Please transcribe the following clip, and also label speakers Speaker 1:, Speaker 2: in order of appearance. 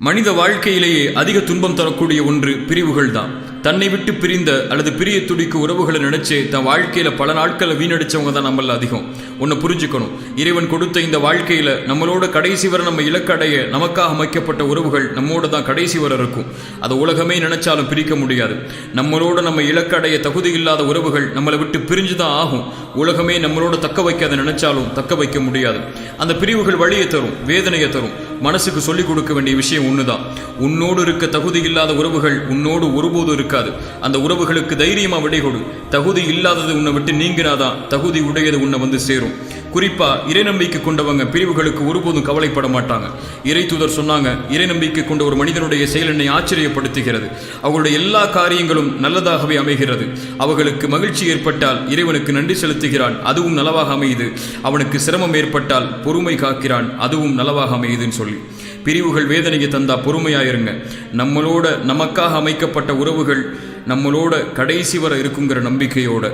Speaker 1: மனித வாழ்க்கையிலேயே அதிக துன்பம் தரக்கூடிய ஒன்று பிரிவுகள் தான். தன்னை விட்டு பிரிந்த அல்லது பிரிய துடிக்க உறவுகளை நினைச்சு தன் வாழ்க்கையில பல நாட்களை வீணடிச்சவங்க தான் நம்மள அதிகம். ஒன்னு புரிஞ்சுக்கணும், இறைவன் கொடுத்த இந்த வாழ்க்கையில நம்மளோட கடைசி வரை நம்ம இலக்கடைய நமக்காக அமைக்கப்பட்ட உறவுகள் நம்மோட தான் கடைசி வரை இருக்கும். அதை உலகமே நினைச்சாலும் பிரிக்க முடியாது. நம்மளோட நம்ம இலக்கடைய தகுதி இல்லாத உறவுகள் நம்மளை விட்டு பிரிஞ்சுதான் ஆகும். உலகமே நம்மளோட தக்க வைக்காத நினைச்சாலும் தக்க வைக்க முடியாது. அந்த பிரிவுகள் வழியை தரும், வேதனையை தரும். மனசுக்கு சொல்லிக் கொடுக்க வேண்டிய விஷயம் ஒண்ணுதான், உன்னோடு இருக்க தகுதி இல்லாத உறவுகள் உன்னோடு ஒருபோதும் இருக்காது. அந்த உறவுகளுக்கு தைரியமா விடை கொடு. தகுதி இல்லாதது உன்னை விட்டு நீங்கினாதான் தகுதி உடையது உன்னை வந்து சேரும். குறிப்பா இறை நம்பிக்கை கொண்டவங்க பிரிவுகளுக்கு ஒருபோதும் கவலைப்பட மாட்டாங்க. இறை தூதர் சொன்னாங்க, இறை நம்பிக்கை கொண்ட ஒரு மனிதனுடைய செயல் என்னை ஆச்சரியப்படுத்துகிறது. அவர்களுடைய எல்லா காரியங்களும் நல்லதாகவே அமைகிறது. அவர்களுக்கு மகிழ்ச்சி ஏற்பட்டால் இறைவனுக்கு நன்றி செலுத்துகிறான், அதுவும் நலவாக அமையுது. அவனுக்கு சிரமம் ஏற்பட்டால் பொறுமை காக்கிறான், அதுவும் நலவாக அமையுதுன்னு சொல்லி. பிரிவுகள் வேதனையை தந்தா பொறுமையாயிருங்க. நம்மளோட நமக்காக அமைக்கப்பட்ட உறவுகள் நம்மளோட கடைசி வரை இருக்குங்கிற நம்பிக்கையோட